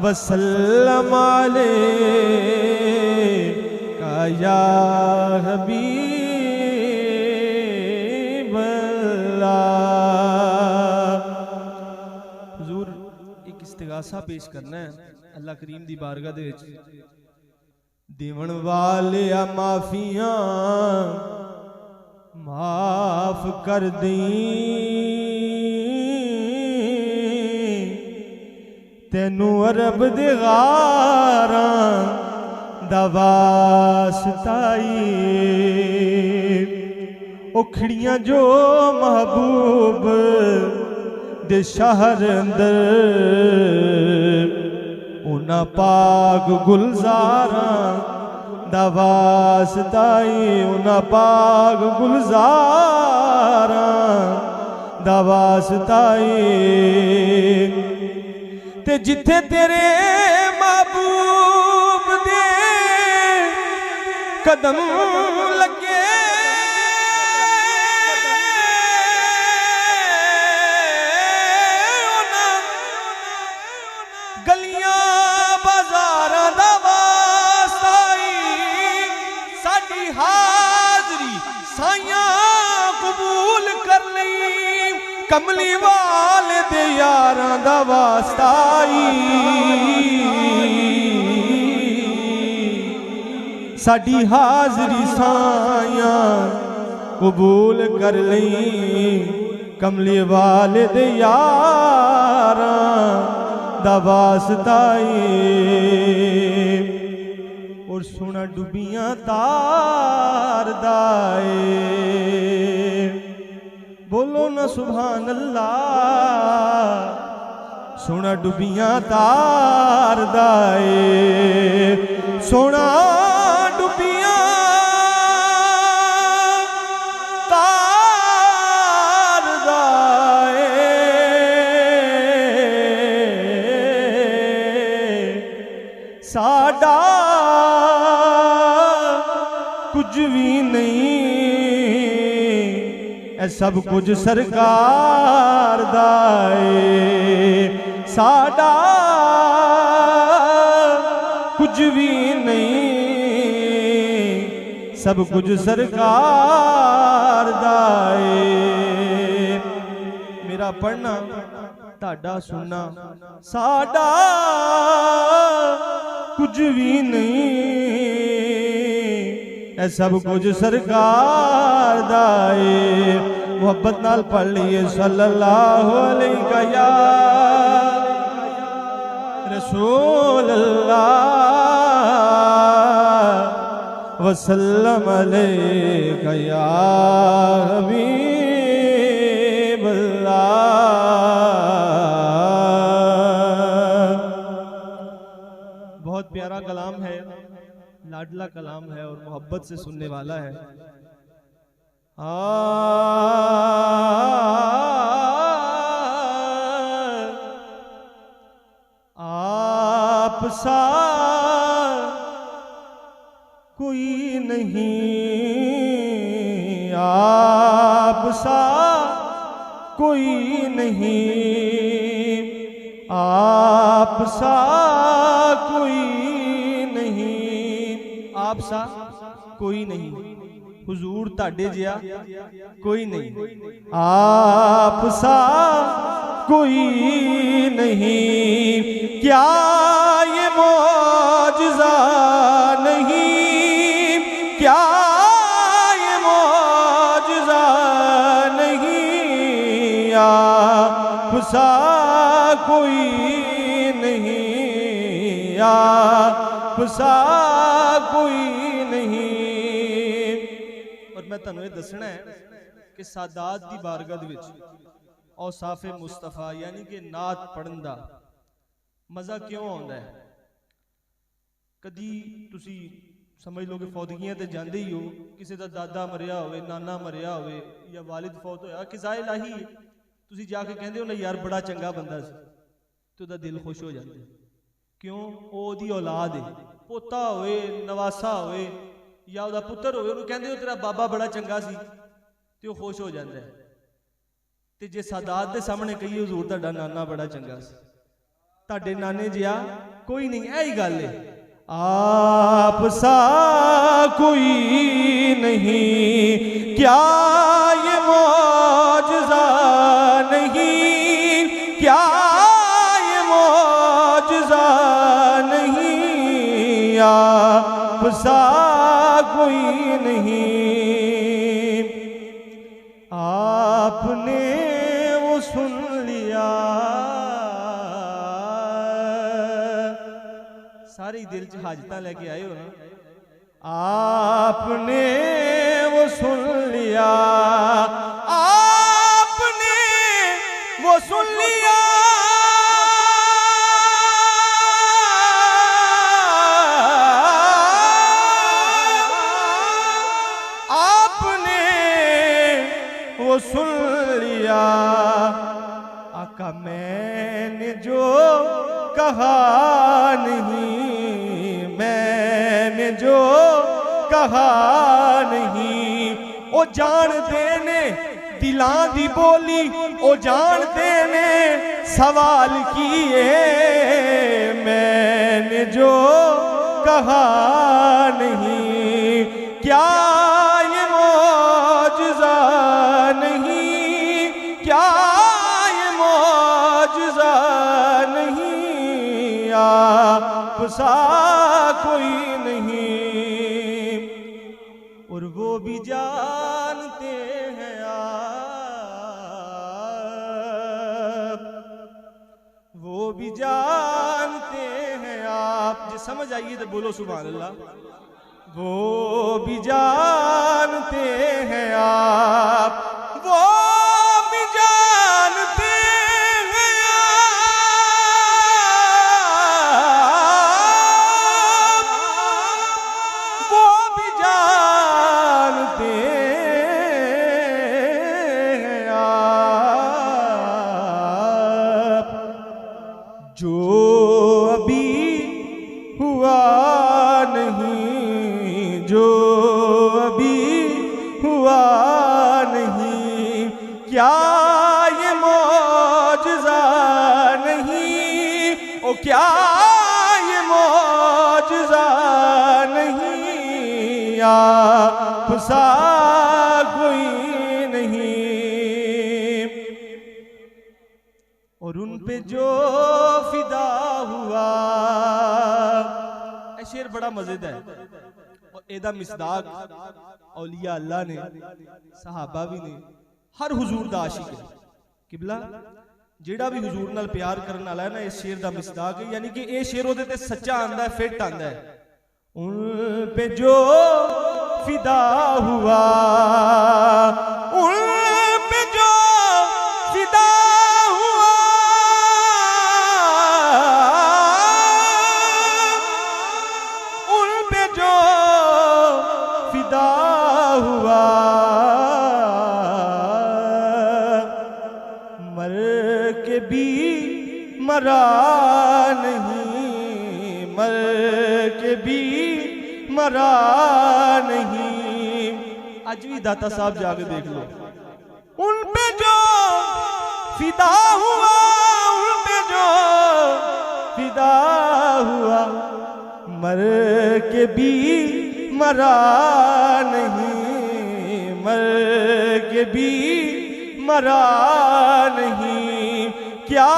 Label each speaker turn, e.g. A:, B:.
A: वसल्लम अलैका या हबीब अल्लाह। हुजूर एक इस्तिगासा पेश करना है अल्लाह करीम दी बारगाह दे विच। देवन वाले माफियां माफ कर दी, तेनू अरब दे गारां दा वास्ताई, उखड़ियां जो महबूब दे शहर अंदर, उना पाक गुलजारां दा वास्ताई, उना पाक गुलजारां दा वास्ताई। ते जिथे तेरे महबूब दे कदम लगे, गलियां बाजारां दा वास्ताई, साडी हाजरी साइयां कबूल कर लई, कमली वाले दे यारां दा वास्ताई, साडी हाजरी साइयां कबूल कर लई, कमली वाले दे यारां दा वास्ताई। और सोना डुबियां तार दाए, बोलो ना सुभान अल्लाह। सोना डुबियां तार दाए, सोना डुबियां तार दाए, साडा कुछ भी नहीं, सब कुछ सरकार दाए, साडा कुछ भी नहीं, सब कुछ सरकार दाए। मेरा पढ़ना ताड़ा सुनना, साडा कुछ भी नहीं, सब कुछ सरकार दाए। मोहब्बत नाल पढ़ लिए सल्लल्लाहु अलैहि या रसूल अल्लाह, वसल्लम अलैका या हबीब अल्लाह। बहुत प्यारा कलाम है, लाडला कलाम है और मोहब्बत से सुनने वाला है। आप सा कोई नहीं, आप सा कोई नहीं, आप सा कोई नहीं, आप सा कोई नहीं, हुजूर ताड़े जिया कोई नहीं, आप सा कोई नहीं। क्या ये मौजज़ा नहीं, क्या ये मौजज़ा नहीं, आप सा कोई नहीं, आप सा कोई नहीं। और मैं तुहानू दसना है कि सादात दी बारगाह दे विच औसाफे मुस्तफा यानी कि नात पढ़न दा मज़ा क्यों आउंदा है। कदी तुसी समझ लो कि फौदगियां ते जांदे ही हो, किसी दा दादा मरिया होवे, नाना मरिया होवे या वालिद फौत होया, किज़ा इलाही है, तुसी जाके कहंदे हो ना यार बड़ा चंगा बंदा सी, तो उहदा दिल खुश हो जाता है। क्यों? ओदी औलाद है, पोता होवे, नवासा होवे या उहदा पुत्र होवे, उहनूं कहंदे हो तेरा बाबा बड़ा चंगा सी, ते वो खुश हो जाता है। ते जे सादात दे सामने कहिए हुजूर तुहाडा नाना बड़ा चंगा सी, ताडे नाने जिया कोई नहीं, यही गल है। आप सा कोई नहीं, क्या ये मौजज़ा नहीं, क्या ये मौजज़ा नहीं, आप सा कोई नहीं। आपने वो सुन लिया, सारी दिल च हाजत लेके आए हो ना, आपने वो सुन लिया, आपने वो सुन लिया, आपने वो सुन लिया। आका मैंने जो कहा नहीं, मैंने जो कहा नहीं, ओ जान देने दिलां दी बोली, ओ जान देने सवाल किए, मैंने जो कहा नहीं, क्या ये मौजज़ा नहीं, क्या ये मौजज़ा नहीं, आप सा कोई नहीं। और वो भी जानते हैं आप, वो भी जानते हैं आप, जी समझ आइए तो बोलो सुभान अल्लाह। वो भी जानते हैं आप, वो भी जानते हैं आप, वो भी जानते हैं आप, जो अभी हुआ नहीं, जो अभी हुआ नहीं, क्या ये मौजज़ा नहीं, ओ क्या ये मौजज़ा नहीं, आप सा कोई नहीं। और उन पे जो फिदा हुआ, शेर बड़ा मजेदार है, और एदा मिसदाक औलिया अल्लाह ने, सहाबा भी ने, हर हुजूर दा आशिक है। किबला जेड़ा भी हुजूर नाल प्यार करने वाला है ना, इस शेर दा मिसदाक है, यानी कि ये शेर ओदे ते सच्चा आंदा है, फिट आंदा है। उन पे जो फिदा हुआ, उन पे जो फिदा हुआ, उन पे जो फिदा हुआ, मर के भी मरा नहीं, मर के भी मरा नहीं। आज भी दाता साहब जाके देख लो, उन पे जो फिदा हुआ, उन पे जो फिदा हुआ, मर के भी मरा नहीं, मर के भी मरा नहीं, क्या